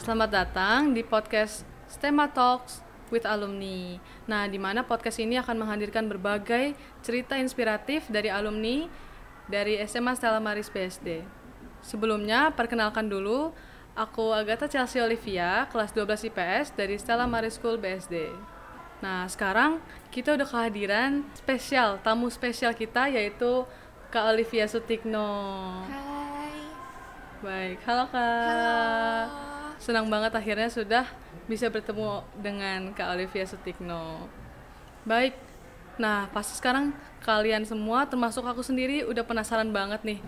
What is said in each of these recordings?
Selamat datang di podcast Stema Talks with Alumni. Nah, di mana podcast ini akan menghadirkan berbagai cerita inspiratif dari alumni dari SMA Stella Maris BSD. Sebelumnya, perkenalkan dulu, aku Agatha Chelsea Olivia, kelas 12 IPS dari Stella Maris School BSD. Nah, sekarang kita udah kehadiran spesial, tamu spesial kita yaitu Kak Olivia Sutikno. Hai. Baik, halo Kak. Halo. Senang banget akhirnya sudah bisa bertemu dengan Kak Olivia Sutikno. Baik, nah pasti sekarang kalian semua termasuk aku sendiri udah penasaran banget nih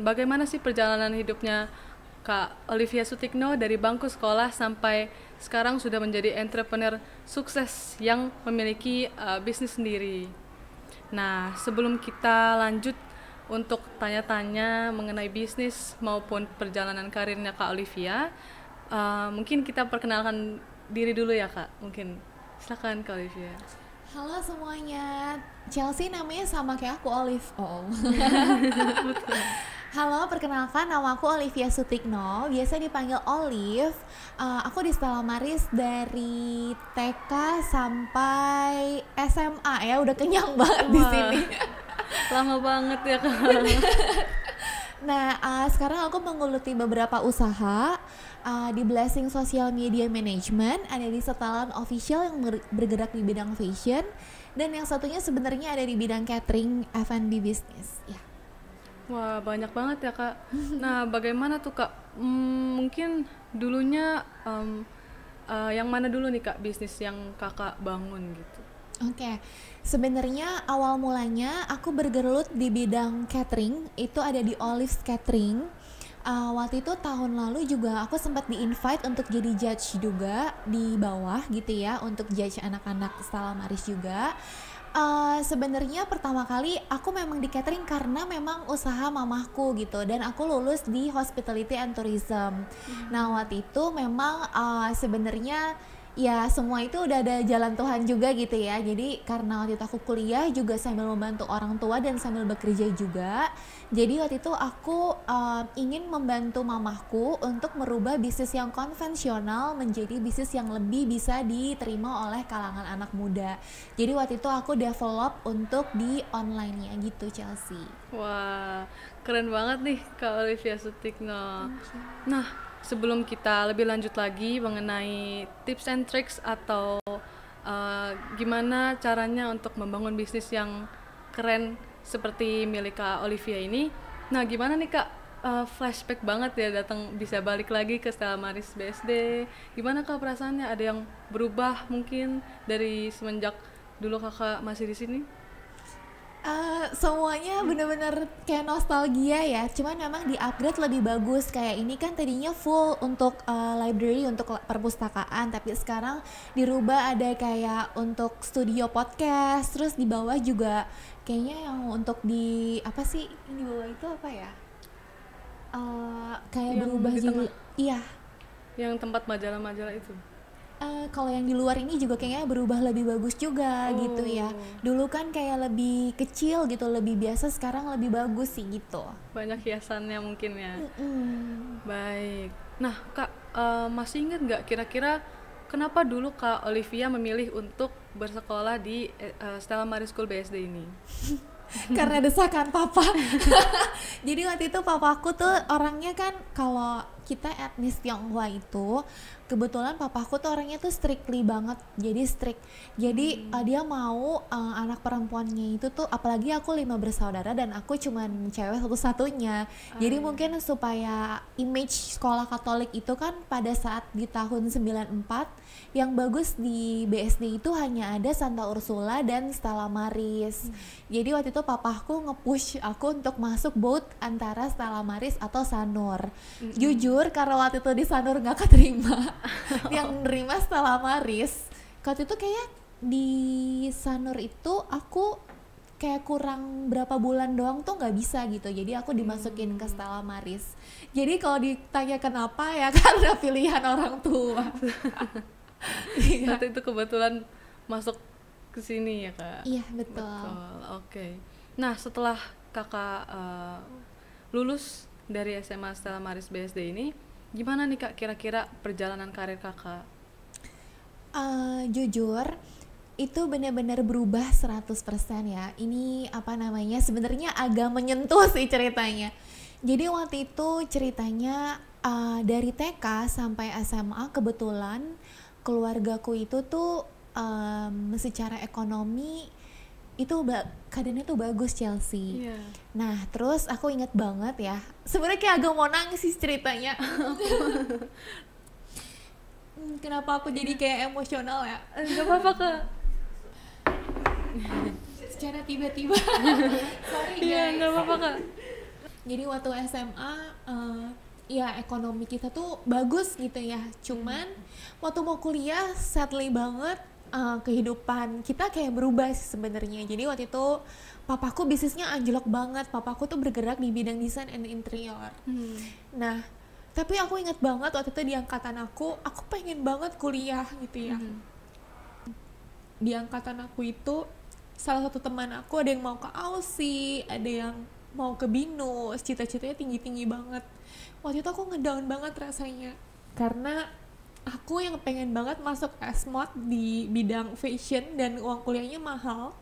bagaimana sih perjalanan hidupnya Kak Olivia Sutikno dari bangku sekolah sampai sekarang sudah menjadi entrepreneur sukses yang memiliki bisnis sendiri. Nah, sebelum kita lanjut untuk tanya-tanya mengenai bisnis maupun perjalanan karirnya Kak Olivia, mungkin kita perkenalkan diri dulu ya Kak. Mungkin silakan Kak Olivia. Halo semuanya. Chelsea namanya sama kayak aku, Olive. Halo, perkenalkan nama aku Olivia Sutikno, biasa dipanggil Olive. Aku di Stella Maris dari TK sampai SMA ya, udah kenyang banget di sini. Lama banget ya Kak. Nah, sekarang aku menggeluti beberapa usaha di Blessing Social Media Management, ada di Setelan Official yang bergerak di bidang fashion, dan yang satunya sebenarnya ada di bidang catering F&B business. Ya. Wah, banyak banget ya Kak. Nah, bagaimana tuh Kak? Mungkin dulunya yang mana dulu nih Kak bisnis yang Kakak bangun gitu? Oke, sebenarnya awal mulanya aku bergelut di bidang catering, itu ada di Olive's Catering. Waktu itu tahun lalu juga aku sempat di-invite untuk jadi judge juga di bawah gitu ya, untuk judge anak-anak Stella Maris juga. Sebenarnya pertama kali aku memang di catering karena memang usaha mamahku gitu, dan aku lulus di Hospitality and Tourism. Nah waktu itu memang sebenarnya ya semua itu udah ada jalan Tuhan juga gitu ya. Jadi karena waktu itu aku kuliah juga sambil membantu orang tua dan sambil bekerja juga. Jadi waktu itu aku ingin membantu mamahku untuk merubah bisnis yang konvensional menjadi bisnis yang lebih bisa diterima oleh kalangan anak muda. Jadi waktu itu aku develop untuk di online-nya gitu, Chelsea. Wah, keren banget nih Kak Olivia Sutikno. Nah, sebelum kita lebih lanjut lagi mengenai tips and tricks atau gimana caranya untuk membangun bisnis yang keren seperti milik Kak Olivia ini. Nah, gimana nih Kak, flashback banget ya datang bisa balik lagi ke Stella Maris BSD. Gimana Kak perasaannya? Ada yang berubah mungkin dari semenjak dulu Kakak masih di sini? Semuanya bener-bener kayak nostalgia ya, cuman memang di-upgrade lebih bagus. Kayak ini kan tadinya full untuk library, untuk perpustakaan, tapi sekarang dirubah ada kayak untuk studio podcast, terus di bawah juga kayaknya yang untuk di apa sih, ini di bawah itu apa ya, kayak Yang berubah di juga. tengah, Iya. yang tempat majalah-majalah itu. Kalau yang di luar ini juga kayaknya berubah lebih bagus juga gitu ya. Dulu kan kayak lebih kecil gitu, lebih biasa, sekarang lebih bagus sih gitu. Banyak hiasannya mungkin ya. Mm. Baik. Nah, Kak, masih ingat nggak kira-kira kenapa dulu Kak Olivia memilih untuk bersekolah di Stella Maris School BSD ini? Karena desakan papa. Jadi waktu itu papaku tuh orangnya kan, kalau kita etnis Tionghoa itu kebetulan papaku tuh orangnya tuh strictly banget, jadi strict. Jadi dia mau anak perempuannya itu tuh, apalagi aku 5 bersaudara dan aku cuman cewek satu-satunya. Jadi mungkin supaya image sekolah Katolik itu kan pada saat di tahun 94 yang bagus di BSD itu hanya ada Santa Ursula dan Stella Maris. Jadi waktu itu papaku nge-push aku untuk masuk both antara Stella Maris atau Sanur. Jujur karena waktu itu di Sanur nggak keterima, yang nerima Stella Maris. Waktu itu kayak di Sanur itu aku kayak kurang berapa bulan doang tuh nggak bisa gitu, jadi aku dimasukin ke Stella Maris. Jadi kalau ditanya kenapa ya karena pilihan orang tua. Waktu itu kebetulan masuk ke sini ya Kak? Iya betul. Betul, oke. Nah, setelah Kakak lulus dari SMA Stella Maris BSD ini, Gimana nih Kak kira-kira perjalanan karir Kakak? Jujur itu benar-benar berubah 100% ya. Ini apa namanya, sebenarnya agak menyentuh sih ceritanya. Jadi waktu itu ceritanya dari TK sampai SMA kebetulan keluargaku itu tuh secara ekonomi itu keadaannya tuh bagus, Chelsea. Iya. Nah terus aku inget banget ya, sebenarnya kayak agak mau nangis sih ceritanya. Kenapa aku jadi kayak emosional ya? Gak apa-apa Kak. Secara tiba-tiba. Sorry Iya, guys. gak apa-apa Kak. Jadi waktu SMA ya ekonomi kita tuh bagus gitu ya. Cuman waktu mau kuliah sadly banget kehidupan kita kayak berubah sih sebenarnya. Jadi waktu itu papaku bisnisnya anjlok banget. Papaku tuh bergerak di bidang desain and interior. Nah, tapi aku ingat banget waktu itu di angkatan aku pengen banget kuliah gitu ya. Di angkatan aku itu salah satu teman aku ada yang mau ke Aussie, ada yang mau ke BINUS, cita-citanya tinggi-tinggi banget. Waktu itu aku ngedown banget rasanya karena aku yang pengen banget masuk S-Mod di bidang fashion dan uang kuliahnya mahal.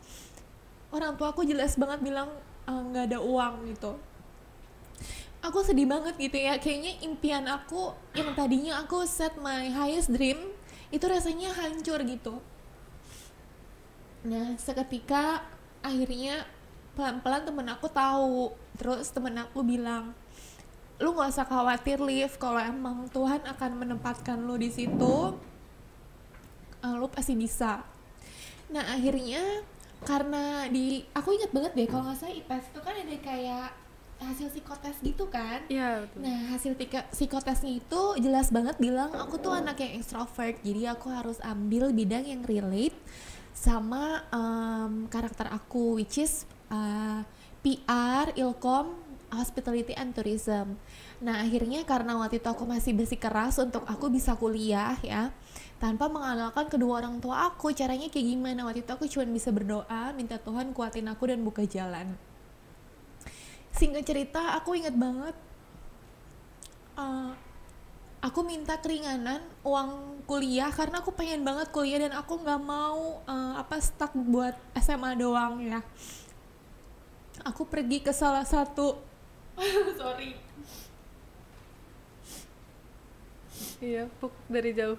Orang tua aku jelas banget bilang nggak ada uang gitu. Aku sedih banget gitu ya, kayaknya impian aku yang tadinya aku set my highest dream itu rasanya hancur gitu. Nah seketika akhirnya pelan-pelan temen aku tahu, terus temen aku bilang, lu nggak usah khawatir Liv, kalau emang Tuhan akan menempatkan lu di situ, lu pasti bisa. Nah akhirnya karena aku ingat banget deh kalau nggak salah IPS itu kan ada kayak hasil psikotes gitu kan. Iya betul. Nah hasil psikotesnya itu jelas banget bilang aku tuh anak yang extrovert, jadi aku harus ambil bidang yang relate sama karakter aku, which is PR, Ilkom, Hospitality and Tourism. Nah akhirnya karena waktu itu aku masih bersikeras untuk aku bisa kuliah ya, tanpa mengandalkan kedua orang tua aku. Caranya kayak gimana? Waktu itu aku cuma bisa berdoa, minta Tuhan kuatin aku dan buka jalan. Singkat cerita, aku ingat banget aku minta keringanan uang kuliah karena aku pengen banget kuliah dan aku nggak mau stuck buat SMA doang ya. Aku pergi ke salah satu sorry. Iya, puk dari jauh.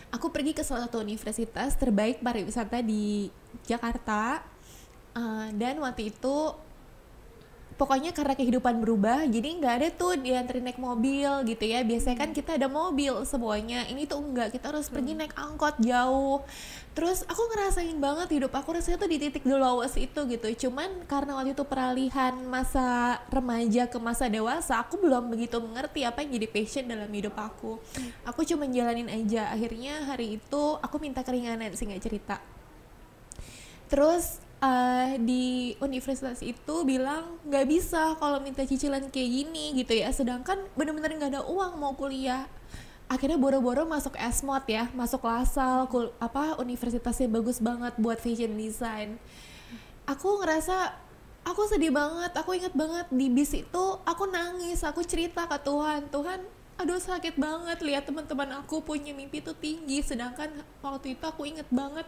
Aku pergi ke salah satu universitas terbaik pariwisata di Jakarta. Dan waktu itu pokoknya karena kehidupan berubah, jadi nggak ada tuh dianterin naik mobil gitu ya. Biasanya kan kita ada mobil semuanya, ini tuh enggak, kita harus pergi naik angkot jauh. Terus aku ngerasain banget hidup aku rasanya tuh di titik the lowest itu gitu. Cuman karena waktu itu peralihan masa remaja ke masa dewasa, aku belum begitu mengerti apa yang jadi passion dalam hidup aku. Aku cuma jalanin aja. Akhirnya hari itu aku minta keringanan, singkat cerita. Terus di universitas itu bilang nggak bisa kalau minta cicilan kayak gini gitu ya, sedangkan bener-bener nggak ada uang mau kuliah. Akhirnya boro-boro masuk S-Mod ya, masuk LASALL, universitasnya bagus banget buat fashion design. Aku ngerasa aku sedih banget. Aku inget banget di bis itu aku nangis, aku cerita ke Tuhan, aduh sakit banget lihat teman-teman aku punya mimpi tuh tinggi, sedangkan waktu itu aku inget banget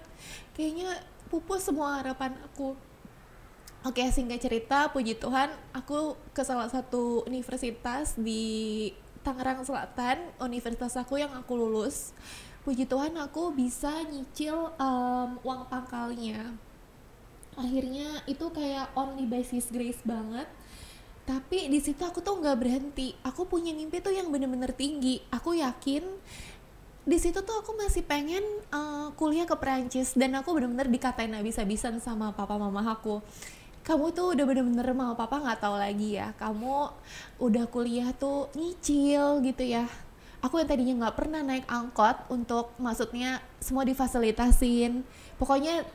kayaknya pupus semua harapan aku. Oke, singkat cerita, puji Tuhan aku ke salah satu universitas di Tangerang Selatan, universitas aku yang aku lulus. Puji Tuhan aku bisa nyicil uang pangkalnya. Akhirnya itu kayak only by His grace banget. Tapi di situ aku tuh nggak berhenti. Aku punya mimpi tuh yang bener-bener tinggi. Aku yakin di situ tuh aku masih pengen kuliah ke Perancis, dan aku bener-bener dikatain habis-habisan sama papa mama aku. Kamu tuh udah bener-bener, mama papa nggak tahu lagi ya, kamu udah kuliah tuh nyicil gitu ya. Aku yang tadinya nggak pernah naik angkot untuk, maksudnya semua difasilitasin. Pokoknya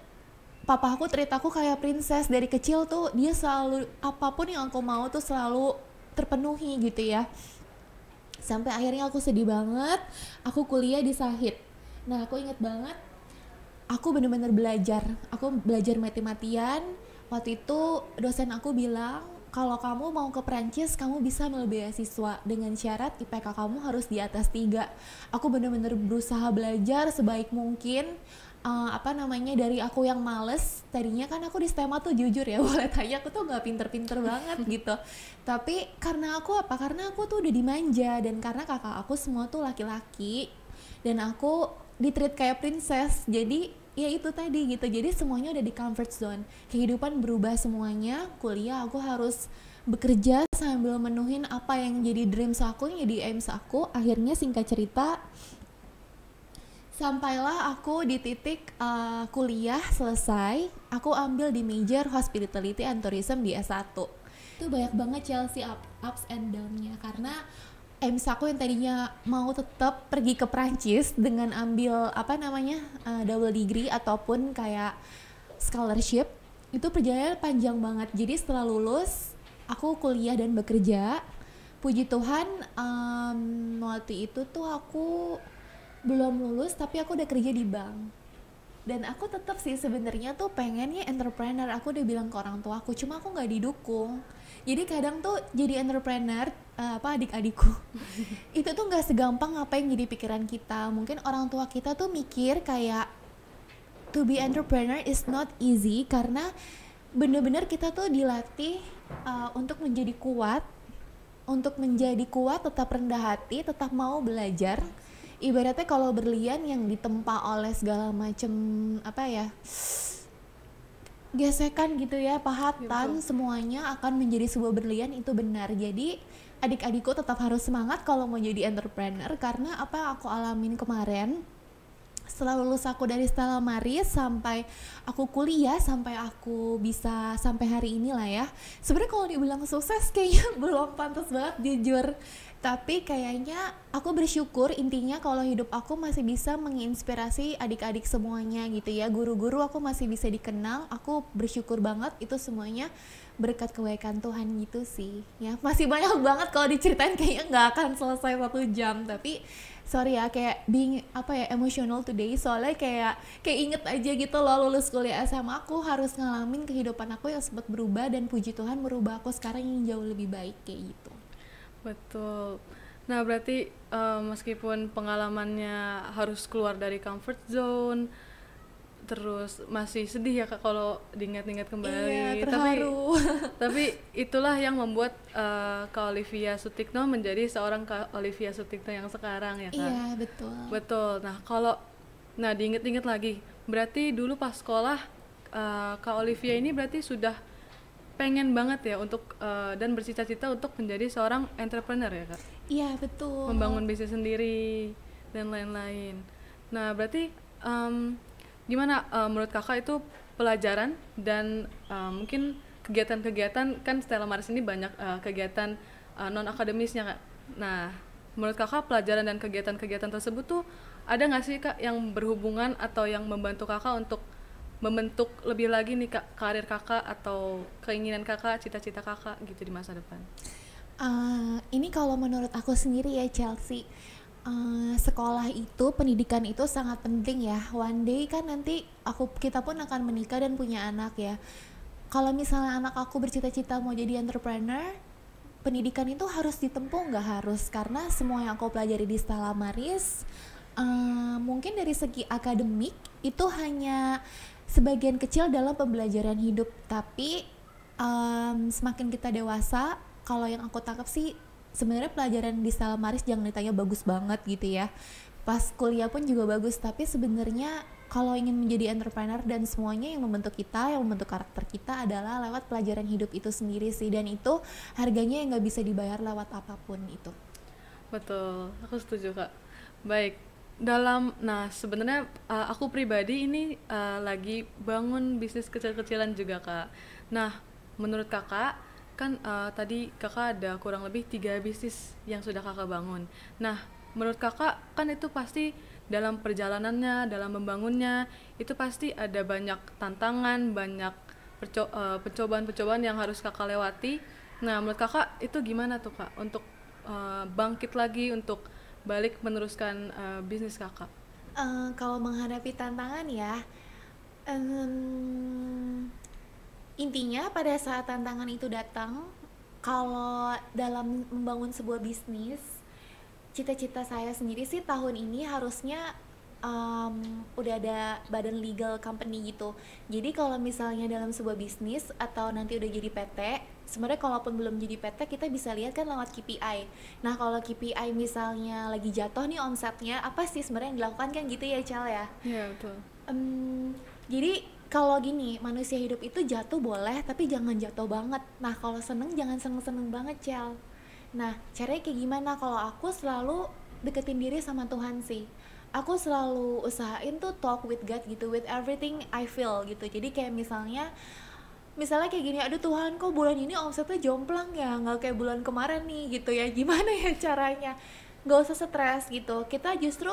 papa aku treat aku kayak princess dari kecil tuh, dia selalu apapun yang aku mau tuh selalu terpenuhi gitu ya. Sampai akhirnya aku sedih banget, aku kuliah di Sahid. Nah aku inget banget, aku bener-bener belajar, aku belajar mati-matian. Waktu itu dosen aku bilang, kalau kamu mau ke Prancis kamu bisa ambil beasiswa dengan syarat IPK kamu harus di atas 3. Aku bener-bener berusaha belajar sebaik mungkin. Dari aku yang males, tadinya kan aku di STEMA tuh jujur ya boleh tanya aku tuh nggak pinter-pinter banget gitu, tapi karena aku tuh udah dimanja, dan karena kakak aku semua tuh laki-laki dan aku di-treat kayak princess, jadi ya itu tadi gitu, jadi semuanya udah di comfort zone, kehidupan berubah semuanya, kuliah aku harus bekerja sambil menuhin apa yang jadi dreams aku, yang jadi aims aku. Akhirnya singkat cerita sampailah aku di titik kuliah selesai, aku ambil di major Hospitality and Tourism di S1. Itu banyak banget Chelsea ups and down-nya, karena aims aku yang tadinya mau tetap pergi ke Prancis dengan ambil double degree ataupun kayak scholarship, itu perjalanan panjang banget. Jadi setelah lulus, aku kuliah dan bekerja. Puji Tuhan, waktu itu tuh aku belum lulus tapi aku udah kerja di bank, dan aku tetap sih sebenarnya tuh pengennya entrepreneur. Aku udah bilang ke orang tua aku, cuma aku nggak didukung. Jadi kadang tuh jadi entrepreneur, adik-adikku itu tuh nggak segampang apa yang jadi pikiran kita. Mungkin orang tua kita tuh mikir kayak to be entrepreneur is not easy, karena bener-bener kita tuh dilatih untuk menjadi kuat, tetap rendah hati, tetap mau belajar. Ibaratnya kalau berlian yang ditempa oleh segala macem gesekan gitu ya, pahatan, semuanya akan menjadi sebuah berlian, itu benar. Jadi adik-adikku tetap harus semangat kalau mau jadi entrepreneur, karena apa yang aku alamin kemarin setelah lulus aku dari Stella Maris sampai aku kuliah, sampai aku bisa sampai hari ini lah ya. Sebenarnya kalau dibilang sukses kayaknya belum pantas banget jujur, tapi kayaknya aku bersyukur intinya kalau hidup aku masih bisa menginspirasi adik-adik semuanya gitu ya. Guru-guru aku masih bisa dikenal, aku bersyukur banget, itu semuanya berkat kebaikan Tuhan gitu sih ya. Masih banyak banget kalau diceritain, kayaknya nggak akan selesai 1 jam, tapi sorry ya kayak being emotional today, soalnya kayak inget aja gitu loh, lulus kuliah SMA aku harus ngalamin kehidupan aku yang sempat berubah, dan puji Tuhan merubah aku sekarang yang jauh lebih baik kayak gitu. Betul. Nah, berarti meskipun pengalamannya harus keluar dari comfort zone, terus masih sedih ya Kak kalau diingat-ingat kembali. Iya, terharu. Tapi itulah yang membuat Kak Olivia Sutikno menjadi seorang Kak Olivia Sutikno yang sekarang ya Kak. Iya, betul. Betul. Nah, diingat-ingat lagi, berarti dulu pas sekolah Kak Olivia ini berarti sudah pengen banget ya untuk dan bercita-cita untuk menjadi seorang entrepreneur ya Kak? Iya, betul. Membangun bisnis sendiri dan lain-lain. Nah, berarti gimana menurut Kakak itu pelajaran dan mungkin kegiatan-kegiatan, kan Stella Maris ini banyak kegiatan non-akademisnya Kak. Nah, menurut Kakak pelajaran dan kegiatan-kegiatan tersebut tuh ada nggak sih Kak yang berhubungan atau yang membantu Kakak untuk membentuk lebih lagi nih Kak karir Kakak atau keinginan Kakak, cita-cita Kakak gitu di masa depan? Ini kalau menurut aku sendiri ya Chelsea, sekolah itu, pendidikan itu sangat penting ya. One day kan nanti kita pun akan menikah dan punya anak ya. Kalau misalnya anak aku bercita-cita mau jadi entrepreneur, pendidikan itu harus ditempuh, nggak harus, karena semua yang aku pelajari di Stella Maris mungkin dari segi akademik itu hanya sebagian kecil dalam pembelajaran hidup, tapi semakin kita dewasa, kalau yang aku tangkap sih sebenarnya pelajaran di Stella Maris jangan ditanya bagus banget gitu ya, pas kuliah pun juga bagus, tapi sebenarnya kalau ingin menjadi entrepreneur dan semuanya yang membentuk kita, yang membentuk karakter kita adalah lewat pelajaran hidup itu sendiri sih, dan itu harganya yang nggak bisa dibayar lewat apapun itu. Betul, aku setuju Kak. Baik, sebenarnya aku pribadi ini lagi bangun bisnis kecil-kecilan juga Kak. Nah, menurut Kakak kan tadi Kakak ada kurang lebih 3 bisnis yang sudah Kakak bangun. Nah, menurut Kakak kan itu pasti dalam perjalanannya, dalam membangunnya itu pasti ada banyak tantangan, banyak percobaan-percobaan yang harus Kakak lewati. Nah, menurut Kakak itu gimana tuh Kak untuk bangkit lagi, untuk balik meneruskan bisnis Kakak? Kalau menghadapi tantangan ya, intinya pada saat tantangan itu datang, Kalau dalam membangun sebuah bisnis, cita-cita saya sendiri sih tahun ini harusnya udah ada badan legal company gitu. Jadi kalau misalnya dalam sebuah bisnis atau nanti udah jadi PT, sebenarnya kalaupun belum jadi PT kita bisa lihat kan lewat KPI. Nah kalau KPI misalnya lagi jatuh nih omsetnya, apa sih sebenarnya yang dilakukan kan gitu ya Cal ya? Iya, betul. Jadi kalau gini, manusia hidup itu jatuh boleh, tapi jangan jatuh banget. Nah kalau seneng jangan seneng-seneng banget Cal. Nah caranya kayak gimana? Kalau aku selalu deketin diri sama Tuhan sih. Aku selalu usahain tuh talk with God gitu, with everything I feel gitu. Jadi kayak misalnya kayak gini, aduh Tuhan kok bulan ini omsetnya jomplang ya, nggak kayak bulan kemarin nih gitu ya, gimana ya caranya? Nggak usah stres gitu, kita justru,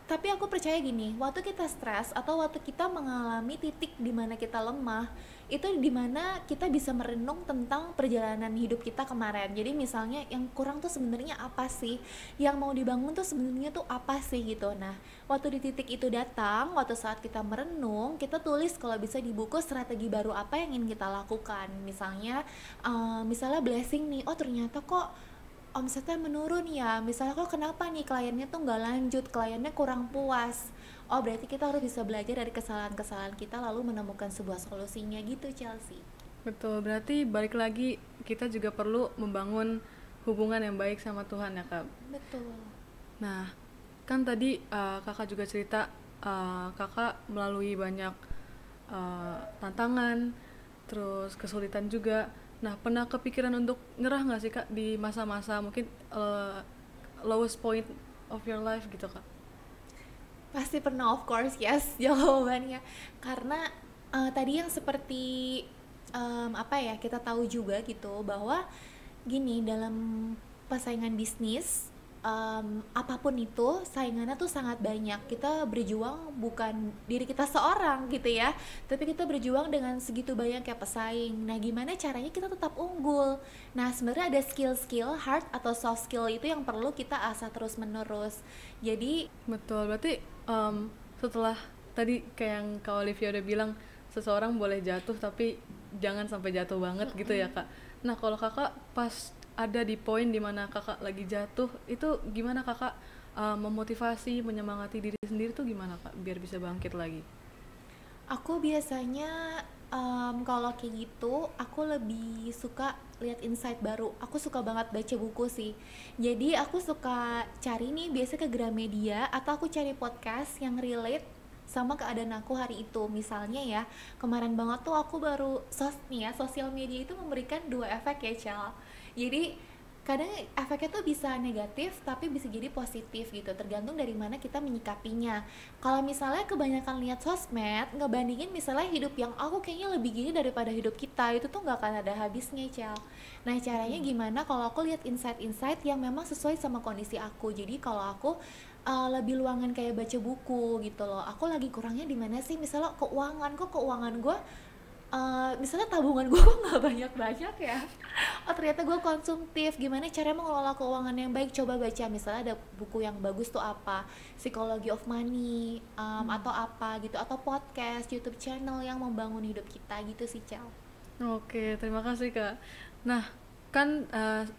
tapi aku percaya gini, waktu kita stres atau waktu kita mengalami titik di mana kita lemah, itu di mana kita bisa merenung tentang perjalanan hidup kita kemarin. Jadi misalnya yang kurang tuh sebenarnya apa sih? Yang mau dibangun tuh sebenarnya tuh apa sih gitu. Nah, waktu di titik itu datang, waktu saat kita merenung, kita tulis kalau bisa di buku strategi baru apa yang ingin kita lakukan. Misalnya blessing nih, oh ternyata kok omsetnya menurun ya, misalnya kok kenapa nih kliennya tuh nggak lanjut, kliennya kurang puas, oh berarti kita harus bisa belajar dari kesalahan-kesalahan kita lalu menemukan sebuah solusinya gitu Chelsea. Betul, berarti balik lagi kita juga perlu membangun hubungan yang baik sama Tuhan ya Kak. Betul. Nah, kan tadi Kakak juga cerita Kakak melalui banyak tantangan, terus kesulitan juga. Nah, pernah kepikiran untuk nyerah nggak sih Kak di masa-masa mungkin lowest point of your life gitu Kak? Pasti pernah, of course, yes jawabannya. Karena tadi yang seperti apa ya, kita tahu juga gitu bahwa gini, dalam persaingan bisnis, apapun itu saingannya tuh sangat banyak. Kita berjuang bukan diri kita seorang gitu ya, tapi kita berjuang dengan segitu banyak kayak pesaing. Nah gimana caranya kita tetap unggul? Nah sebenarnya ada skill-skill hard atau soft skill itu yang perlu kita asah terus menerus. Jadi Betul, berarti setelah tadi kayak yang Kak Olivia udah bilang, seseorang boleh jatuh tapi jangan sampai jatuh banget gitu ya Kak. Nah kalau Kakak pas ada di poin dimana Kakak lagi jatuh, itu gimana Kakak memotivasi, menyemangati diri sendiri tuh gimana Kak biar bisa bangkit lagi? aku biasanya kalau kayak gitu aku lebih suka lihat insight baru. Aku suka banget baca buku sih. Jadi aku suka cari nih biasa ke Gramedia atau aku cari podcast yang relate sama keadaan aku hari itu. Misalnya ya, kemarin banget tuh aku baru sosial media itu memberikan dua efek ya, Cel. Jadi kadang efeknya tuh bisa negatif tapi bisa jadi positif gitu, tergantung dari mana kita menyikapinya. Kalau misalnya kebanyakan lihat sosmed, ngebandingin misalnya hidup yang aku kayaknya lebih gini daripada hidup kita, itu tuh nggak akan ada habisnya Cel. Nah caranya gimana? Kalau aku lihat insight-insight yang memang sesuai sama kondisi aku. Jadi kalau aku lebih luangan kayak baca buku gitu loh, aku lagi kurangnya di mana sih, misalnya keuangan gue, misalnya tabungan gue kok nggak banyak-banyak ya, oh ternyata gue konsumtif, gimana cara mengelola keuangan yang baik, coba baca misalnya ada buku yang bagus tuh apa, Psychology of Money, atau apa gitu, atau podcast, YouTube channel yang membangun hidup kita gitu sih Cel. Oke, terima kasih Kak. Nah, kan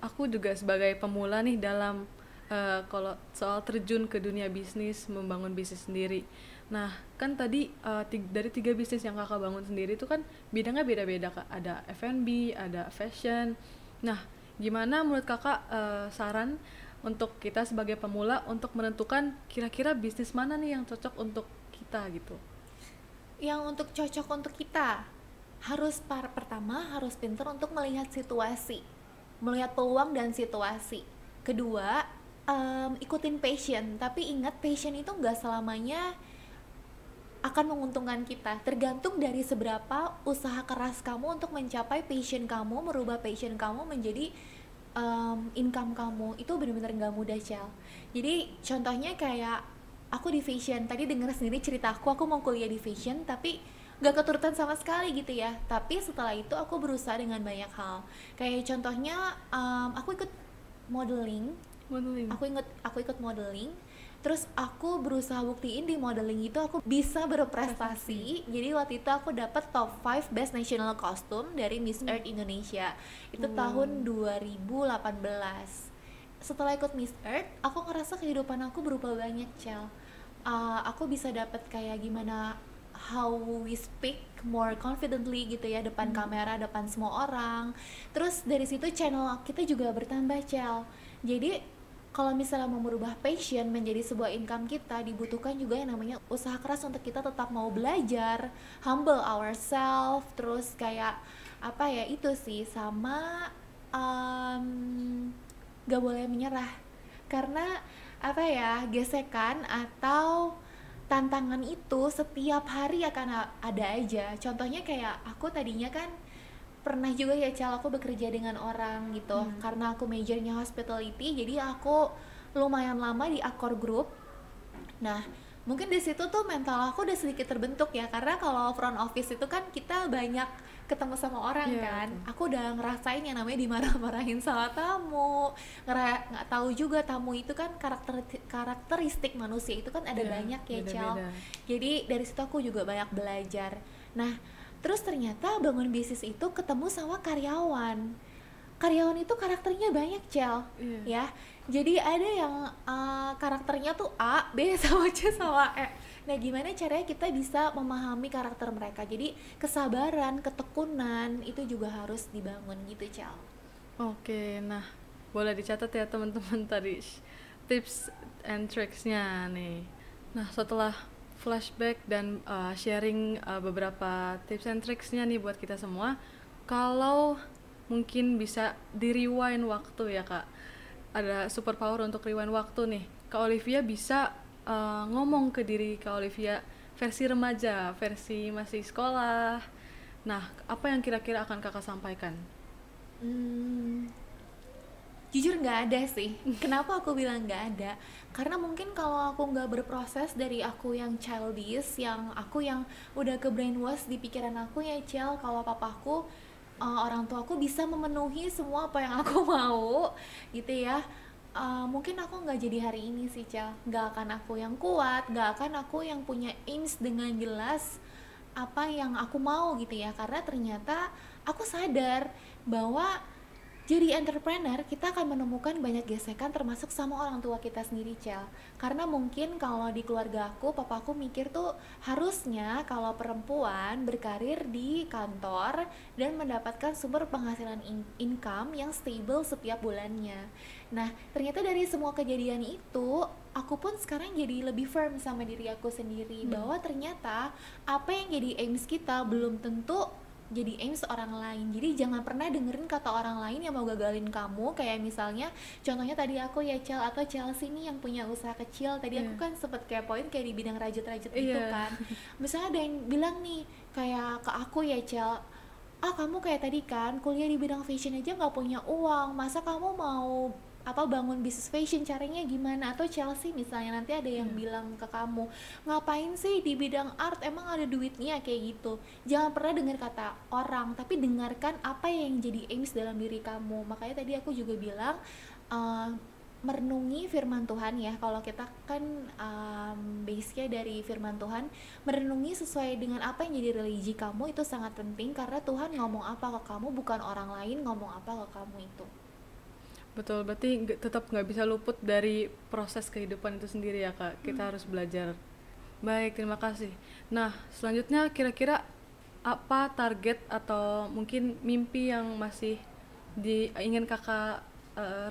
aku juga sebagai pemula nih dalam kalau soal terjun ke dunia bisnis, membangun bisnis sendiri. Nah, kan tadi dari 3 bisnis yang Kakak bangun sendiri itu kan bidangnya beda-beda Kak. Ada F&B, ada fashion. Nah, gimana menurut Kakak saran untuk kita sebagai pemula untuk menentukan kira-kira bisnis mana nih yang cocok untuk kita gitu? Yang untuk cocok untuk kita, pertama harus pintar untuk melihat situasi, melihat peluang dan situasi. Kedua, ikutin passion, tapi ingat passion itu nggak selamanya akan menguntungkan kita, tergantung dari seberapa usaha keras kamu untuk mencapai passion kamu, merubah passion kamu menjadi income kamu. Itu benar-benar nggak mudah Cel. Jadi contohnya kayak aku di fashion, tadi dengar sendiri ceritaku, aku mau kuliah di fashion tapi gak keturutan sama sekali gitu ya. Tapi setelah itu aku berusaha dengan banyak hal, kayak contohnya aku ikut modeling. Modeling. Aku ikut modeling Terus aku berusaha buktiin di modeling itu aku bisa berprestasi. Jadi waktu itu aku dapat top 5 best national costume dari Miss Earth Indonesia. Itu tahun 2018. Setelah ikut Miss Earth, aku ngerasa kehidupan aku berubah banyak, Cel. Aku bisa dapat kayak gimana how we speak more confidently gitu ya, depan kamera, depan semua orang. Terus dari situ channel kita juga bertambah, Cel. Jadi kalau misalnya mau merubah passion menjadi sebuah income kita, dibutuhkan juga yang namanya usaha keras untuk kita tetap mau belajar, humble ourselves, terus kayak apa ya, itu sih, sama gak boleh menyerah. Karena apa ya, gesekan atau tantangan itu setiap hari akan ada aja. Contohnya kayak aku tadinya kan pernah juga ya, Cal, aku bekerja dengan orang gitu. Karena aku majornya hospitality, jadi aku lumayan lama di Accor Group. Nah, mungkin di situ tuh mental aku udah sedikit terbentuk ya, karena kalau front office itu kan kita banyak ketemu sama orang kan. Aku udah ngerasain yang namanya dimarah-marahin sama tamu. Nggak tahu juga tamu itu kan karakteristik manusia itu kan ada banyak ya, Cal. Jadi dari situ aku juga banyak belajar. Nah, terus ternyata bangun bisnis itu ketemu sama karyawan itu karakternya banyak, Cel. Ya, jadi ada yang karakternya tuh A, B, sama C, sama E. Nah, gimana caranya kita bisa memahami karakter mereka? Jadi kesabaran, ketekunan itu juga harus dibangun gitu, Cel. Oke, nah boleh dicatat ya teman-teman tadi tips and tricksnya nih. Nah, setelah flashback dan sharing beberapa tips and tricksnya nih buat kita semua, kalau mungkin bisa di rewind waktu ya Kak, ada superpower untuk rewind waktu nih, Kak Olivia bisa ngomong ke diri Kak Olivia versi remaja, versi masih sekolah. Nah, apa yang kira-kira akan Kakak sampaikan? Jujur nggak ada sih. Kenapa aku bilang nggak ada? Karena mungkin kalau aku nggak berproses dari aku yang childish, yang aku yang udah ke brainwash di pikiran aku ya, Cel, kalau papaku, orang tuaku bisa memenuhi semua apa yang aku mau gitu ya, mungkin aku nggak jadi hari ini sih, Cel. Nggak akan aku yang kuat, nggak akan aku yang punya aims dengan jelas apa yang aku mau gitu ya. Karena ternyata aku sadar bahwa jadi entrepreneur kita akan menemukan banyak gesekan, termasuk sama orang tua kita sendiri, Cel. Karena mungkin kalau di keluarga aku, papaku mikir tuh harusnya kalau perempuan berkarir di kantor dan mendapatkan sumber penghasilan income yang stable setiap bulannya. Nah, ternyata dari semua kejadian itu, aku pun sekarang jadi lebih firm sama diri aku sendiri, bahwa ternyata apa yang jadi aims kita belum tentu jadi aims orang lain. Jadi jangan pernah dengerin kata orang lain yang mau gagalin kamu. Kayak misalnya contohnya tadi aku ya, Cel, atau Chelsea nih yang punya usaha kecil. Tadi aku kan sempet kayak poin kayak di bidang rajut-rajut gitu kan. Misalnya ada yang bilang nih kayak ke aku ya, Cel, kamu kayak tadi kan kuliah di bidang fashion aja gak punya uang, masa kamu mau bangun bisnis fashion, caranya gimana? Atau Chelsea misalnya nanti ada yang bilang ke kamu, ngapain sih di bidang art, emang ada duitnya, kayak gitu. Jangan pernah dengar kata orang, tapi dengarkan apa yang jadi aims dalam diri kamu. Makanya tadi aku juga bilang merenungi firman Tuhan ya. Kalau kita kan base-nya dari firman Tuhan, merenungi sesuai dengan apa yang jadi religi kamu itu sangat penting, karena Tuhan ngomong apa ke kamu, bukan orang lain ngomong apa ke kamu itu. Betul, berarti tetap nggak bisa luput dari proses kehidupan itu sendiri ya Kak. Kita harus belajar. Baik, terima kasih. Nah, selanjutnya kira-kira apa target atau mungkin mimpi yang masih ingin Kakak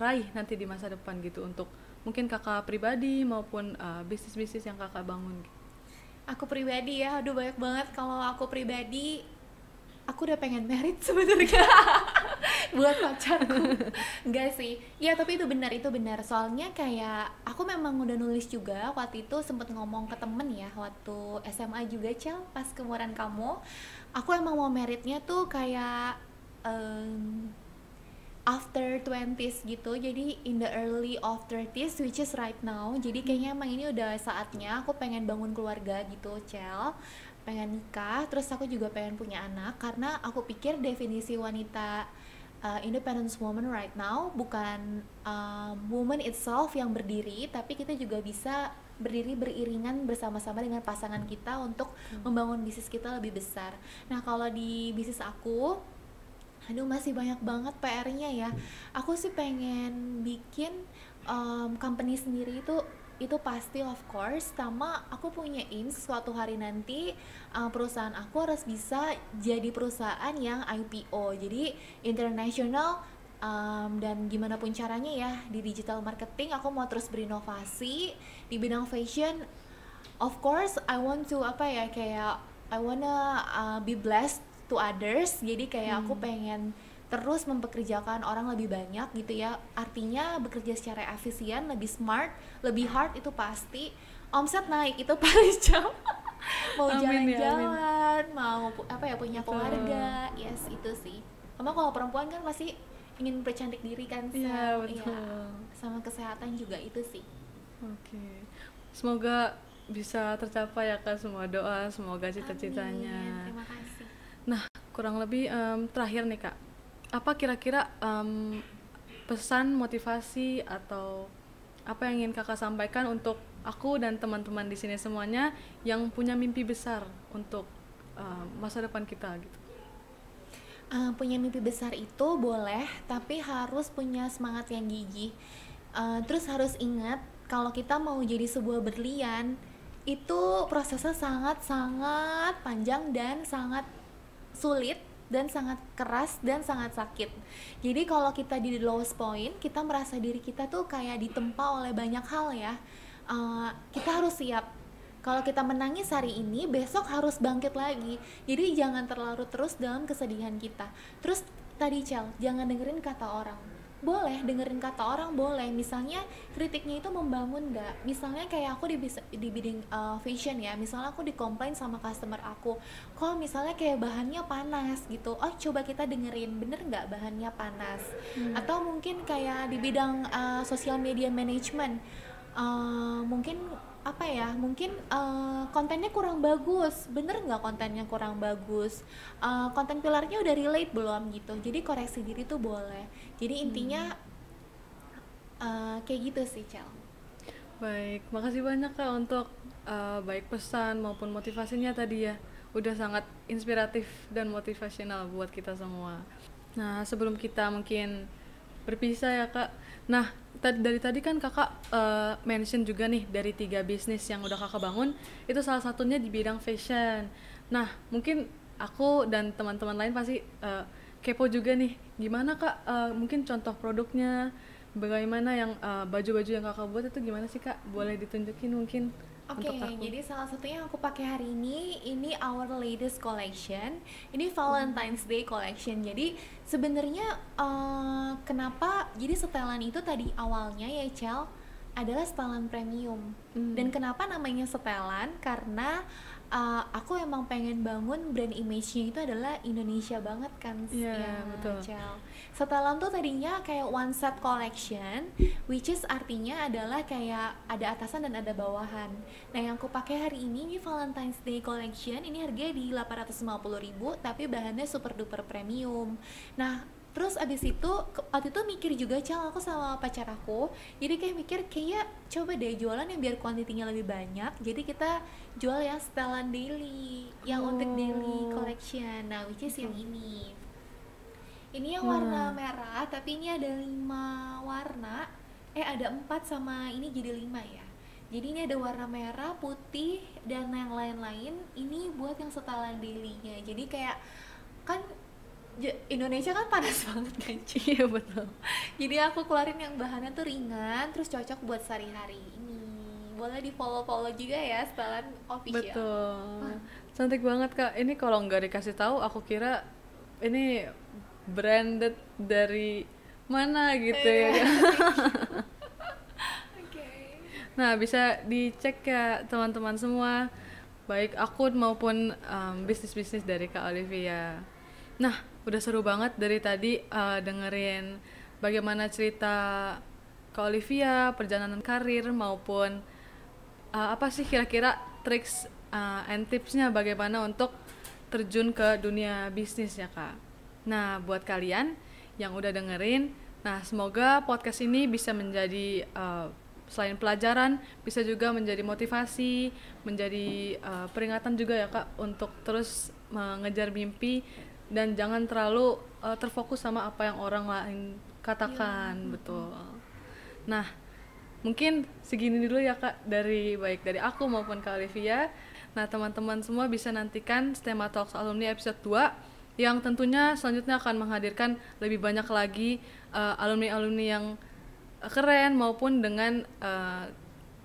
raih nanti di masa depan gitu, untuk mungkin Kakak pribadi maupun bisnis-bisnis yang Kakak bangun? Aku pribadi ya, aduh banyak banget. Kalau aku pribadi, aku udah pengen married sebenarnya buat pacarku. Enggak sih ya, tapi itu benar soalnya kayak aku memang udah nulis juga waktu itu, sempet ngomong ke temen ya waktu SMA juga, Cel, pas keumuran kamu. Aku emang mau marriednya tuh kayak after 20s gitu, jadi in the early of 30s, which is right now. Jadi kayaknya emang ini udah saatnya aku pengen bangun keluarga gitu, Cel, pengen nikah, terus aku juga pengen punya anak, karena aku pikir definisi wanita independence woman right now, bukan woman itself yang berdiri, tapi kita juga bisa berdiri beriringan bersama-sama dengan pasangan kita untuk membangun bisnis kita lebih besar. Nah, kalau di bisnis aku, aduh masih banyak banget PR-nya ya. Aku sih pengen bikin company sendiri itu pasti of course, sama aku punya aims suatu hari nanti perusahaan aku harus bisa jadi perusahaan yang IPO, jadi international, dan gimana pun caranya ya di digital marketing aku mau terus berinovasi di bidang fashion. Of course I want to kayak I wanna be blessed to others, jadi kayak aku pengen terus mempekerjakan orang lebih banyak gitu ya, artinya bekerja secara efisien, lebih smart, lebih hard itu pasti, omset naik itu paling jauh. Mau jalan-jalan, mau punya keluarga, yes itu sih. Sama kalau perempuan kan pasti ingin mempercantik diri kan, Iya, betul. sama kesehatan juga itu sih. Oke. Semoga bisa tercapai ya Kak semua doa, semoga cita-citanya. Amin, terima kasih. Nah, kurang lebih terakhir nih Kak, apa kira-kira pesan motivasi atau apa yang ingin Kakak sampaikan untuk aku dan teman-teman di sini semuanya yang punya mimpi besar untuk masa depan kita gitu? Punya mimpi besar itu boleh, tapi harus punya semangat yang gigih. Terus harus ingat kalau kita mau jadi sebuah berlian itu prosesnya sangat-sangat panjang dan sangat sulit dan sangat keras dan sangat sakit. Jadi kalau kita di lowest point, kita merasa diri kita tuh kayak ditempa oleh banyak hal ya. Kita harus siap. Kalau kita menangis hari ini, besok harus bangkit lagi. Jadi jangan terlarut terus dalam kesedihan kita. Terus tadi Cel, jangan dengerin kata orang. Boleh dengerin kata orang, boleh. Misalnya kritiknya itu membangun nggak? Misalnya kayak aku di bidang fashion ya. Misalnya aku dikomplain sama customer aku, kok misalnya kayak bahannya panas gitu. Oh coba kita dengerin, bener nggak bahannya panas? Atau mungkin kayak di bidang social media management, mungkin kontennya kurang bagus, bener nggak kontennya kurang bagus, konten pilarnya udah relate belum gitu. Jadi koreksi diri tuh boleh. Jadi intinya kayak gitu sih Cel. Baik, makasih banyak Kak untuk baik pesan maupun motivasinya tadi ya. Udah sangat inspiratif dan motivasional buat kita semua. Nah, sebelum kita mungkin berpisah ya Kak. Nah, dari tadi kan Kakak mention juga nih dari 3 bisnis yang udah Kakak bangun, itu salah satunya di bidang fashion. Nah, mungkin aku dan teman-teman lain pasti kepo juga nih, gimana Kak mungkin contoh produknya, bagaimana yang baju-baju yang Kakak buat itu gimana sih Kak? Boleh ditunjukin mungkin untuk aku? Jadi salah satunya yang aku pakai hari ini our latest collection. Ini Valentine's Day collection. Jadi sebenarnya kenapa jadi setelan itu tadi awalnya ya Cel adalah setelan premium. Dan kenapa namanya setelan? Karena aku emang pengen bangun brand image-nya itu adalah Indonesia banget kan. Iya, betul. Cel. Setelan tuh tadinya kayak one set collection, which is artinya adalah kayak ada atasan dan ada bawahan. Nah yang aku pakai hari ini Valentine's Day collection, ini harganya di 850.000 tapi bahannya super duper premium. Nah terus abis itu waktu itu mikir juga Cel, aku sama pacar aku, jadi kayak mikir kayak coba deh jualan yang biar kuantitinya lebih banyak, jadi kita jual yang setelan daily, yang untuk daily collection. Nah which is yang ini yang warna merah, tapi ini ada 5 warna, ada 4 sama ini jadi 5 ya. Jadi ini ada warna merah, putih, dan yang lain-lain. Ini buat yang setelan daily-nya. Jadi kayak kan Indonesia kan panas banget kan. Iya betul. Jadi aku keluarin yang bahannya tuh ringan, terus cocok buat sehari-hari ini. Boleh di follow juga ya, setelan official. Betul. Cantik banget Kak. Ini kalau nggak dikasih tahu, aku kira ini branded dari mana gitu ya. Nah bisa dicek ya teman-teman semua, baik akun maupun bisnis-bisnis dari Kak Olivia. Nah udah seru banget dari tadi dengerin bagaimana cerita Kak Olivia, perjalanan karir maupun apa sih kira-kira tricks and tipsnya bagaimana untuk terjun ke dunia bisnis ya Kak. Nah, buat kalian yang udah dengerin. Nah, semoga podcast ini bisa menjadi selain pelajaran, bisa juga menjadi motivasi, menjadi peringatan juga ya Kak untuk terus mengejar mimpi dan jangan terlalu terfokus sama apa yang orang lain katakan. Betul. Nah, mungkin segini dulu ya Kak baik dari aku maupun Kak Olivia. Nah, teman-teman semua bisa nantikan STEMA Talks Alumni episode 2 yang tentunya selanjutnya akan menghadirkan lebih banyak lagi alumni-alumni yang keren maupun dengan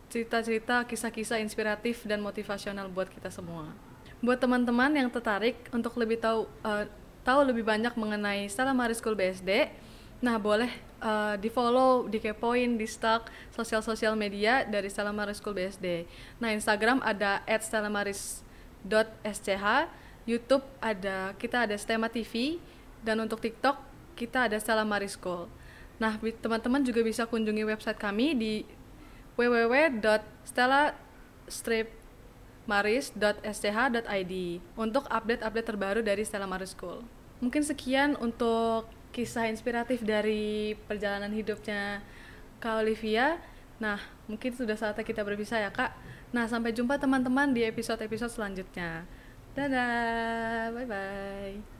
cerita-cerita, kisah-kisah inspiratif dan motivasional buat kita semua. Buat teman-teman yang tertarik untuk lebih tahu lebih banyak mengenai Stella Maris School BSD, nah boleh di follow, dikepoin, di stalk sosial media dari Stella Maris School BSD. Nah, Instagram ada @stellamaris.sch, YouTube kita ada STEMA TV, dan untuk TikTok kita ada Stella Maris School. Nah, teman-teman juga bisa kunjungi website kami di www.stella-maris.sch.id untuk update-update terbaru dari Stella Maris School. Mungkin sekian untuk kisah inspiratif dari perjalanan hidupnya Kak Olivia. Nah, mungkin sudah saatnya kita berpisah ya Kak. Nah, sampai jumpa teman-teman di episode-episode selanjutnya. Dadah, bye-bye.